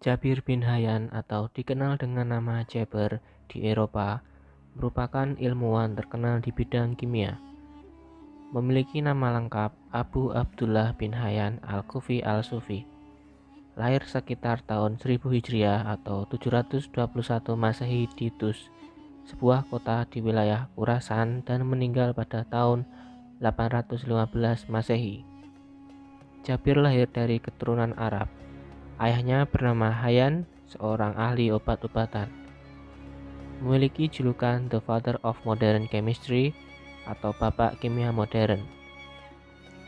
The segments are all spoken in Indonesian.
Jabir bin Hayyan atau dikenal dengan nama Jaber di Eropa merupakan ilmuwan terkenal di bidang kimia. Memiliki nama lengkap Abu Abdullah bin Hayyan Al-Kufi Al-Sufi. Lahir sekitar tahun 1000 Hijriah atau 721 Masehi di Tus, sebuah kota di wilayah Khurasan, dan meninggal pada tahun 815 Masehi. Jabir lahir dari keturunan Arab. Ayahnya bernama Hayyan, seorang ahli obat-obatan. Memiliki julukan The Father of Modern Chemistry atau Bapak Kimia Modern.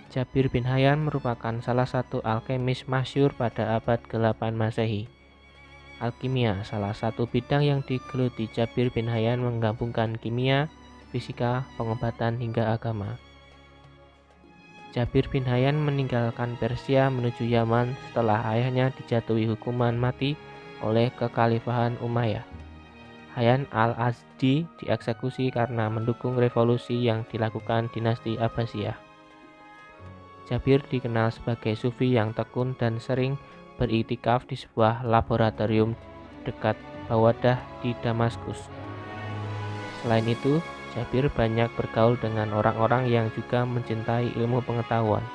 Jabir bin Hayyan merupakan salah satu alkemis masyhur pada abad ke-8 Masehi. Alkimia, salah satu bidang yang digeluti Jabir bin Hayyan, menggabungkan kimia, fisika, pengobatan, hingga agama. Jabir bin Hayyan meninggalkan Persia menuju Yaman setelah ayahnya dijatuhi hukuman mati oleh kekhalifahan Umayyah. Hayyan al-Azdi dieksekusi karena mendukung revolusi yang dilakukan dinasti Abbasiyah. Jabir dikenal sebagai sufi yang tekun dan sering beriktikaf di sebuah laboratorium dekat Bawadah di Damaskus. Selain itu, Jabir banyak bergaul dengan orang-orang yang juga mencintai ilmu pengetahuan.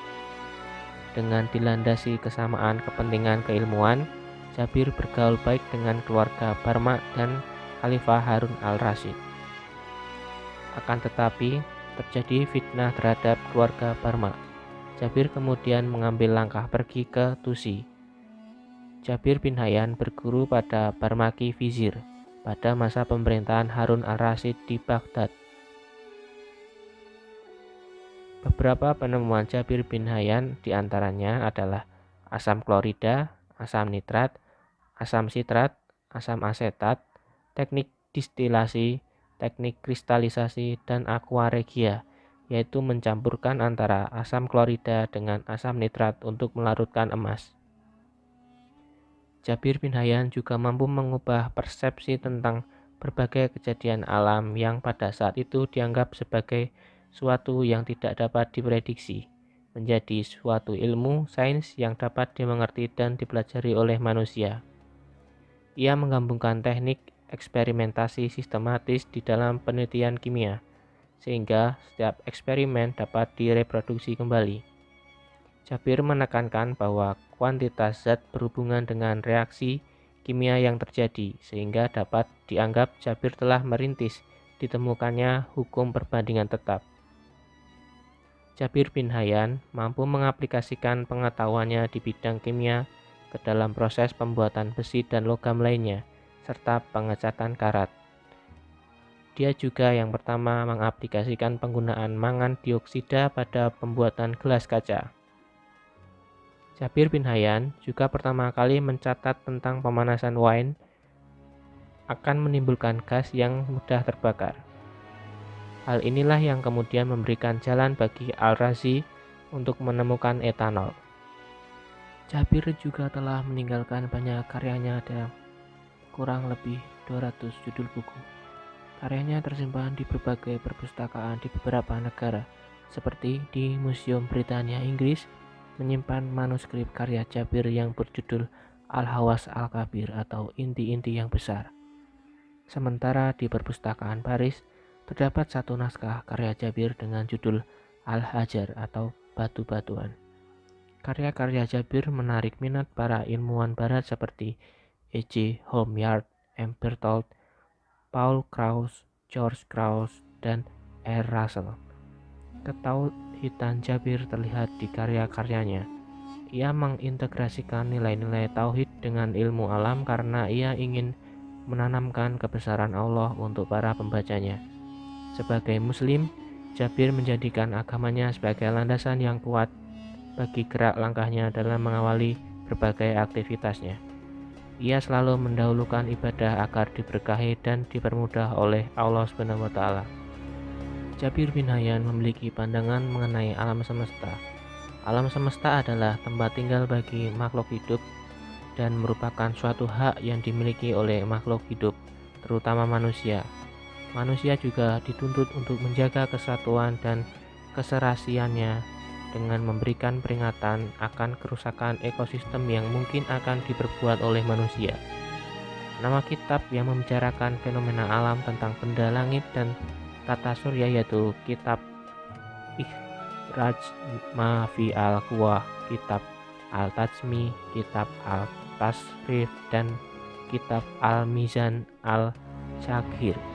Dengan dilandasi kesamaan kepentingan keilmuan, Jabir bergaul baik dengan keluarga Barma dan Khalifah Harun al-Rasyid. Akan tetapi, terjadi fitnah terhadap keluarga Barma. Jabir kemudian mengambil langkah pergi ke Tusi. Jabir bin Hayyan berguru pada Barmaki Vizir pada masa pemerintahan Harun al-Rasyid di Baghdad. Beberapa penemuan Jabir bin Hayyan diantaranya adalah asam klorida, asam nitrat, asam sitrat, asam asetat, teknik distilasi, teknik kristalisasi, dan aqua regia, yaitu mencampurkan antara asam klorida dengan asam nitrat untuk melarutkan emas. Jabir bin Hayyan juga mampu mengubah persepsi tentang berbagai kejadian alam yang pada saat itu dianggap sebagai suatu yang tidak dapat diprediksi, menjadi suatu ilmu sains yang dapat dimengerti dan dipelajari oleh manusia. Ia menggabungkan teknik eksperimentasi sistematis di dalam penelitian kimia, sehingga setiap eksperimen dapat direproduksi kembali. Jabir menekankan bahwa kuantitas zat berhubungan dengan reaksi kimia yang terjadi, sehingga dapat dianggap Jabir telah merintis ditemukannya hukum perbandingan tetap. Jabir bin Hayyan mampu mengaplikasikan pengetahuannya di bidang kimia ke dalam proses pembuatan besi dan logam lainnya, serta pengecatan karat. Dia juga yang pertama mengaplikasikan penggunaan mangan dioksida pada pembuatan gelas kaca. Jabir bin Hayyan juga pertama kali mencatat tentang pemanasan wine akan menimbulkan gas yang mudah terbakar. Hal inilah yang kemudian memberikan jalan bagi Al-Razi untuk menemukan etanol. Jabir juga telah meninggalkan banyak karyanya, ada kurang lebih 200 judul buku. Karyanya tersimpan di berbagai perpustakaan di beberapa negara, seperti di Museum Britania Inggris, menyimpan manuskrip karya Jabir yang berjudul Al-Hawas Al-Kabir atau Inti-Inti yang Besar. Sementara di perpustakaan Paris, terdapat satu naskah karya Jabir dengan judul Al-Hajar atau Batu-Batuan. Karya-karya Jabir menarik minat para ilmuwan barat seperti E.J. Homyard, M. Berthold, Paul Krauss, George Krauss, dan R. Russell. Ketauhidan Jabir terlihat di karya-karyanya. Ia mengintegrasikan nilai-nilai tauhid dengan ilmu alam karena ia ingin menanamkan kebesaran Allah untuk para pembacanya. Sebagai Muslim, Jabir menjadikan agamanya sebagai landasan yang kuat bagi gerak langkahnya dalam mengawali berbagai aktivitasnya. Ia selalu mendahulukan ibadah agar diberkahi dan dipermudah oleh Allah SWT. Jabir bin Hayyan memiliki pandangan mengenai alam semesta. Alam semesta adalah tempat tinggal bagi makhluk hidup dan merupakan suatu hak yang dimiliki oleh makhluk hidup, terutama manusia. Manusia juga dituntut untuk menjaga kesatuan dan keserasiannya dengan memberikan peringatan akan kerusakan ekosistem yang mungkin akan diperbuat oleh manusia. Nama kitab yang membicarakan fenomena alam tentang benda langit dan tata surya yaitu Kitab Ikhraj Ma fi al-Quwah, Kitab Al-Tajmi, Kitab Al-Tasrif, dan Kitab Al-Mizan Al-Syaghir.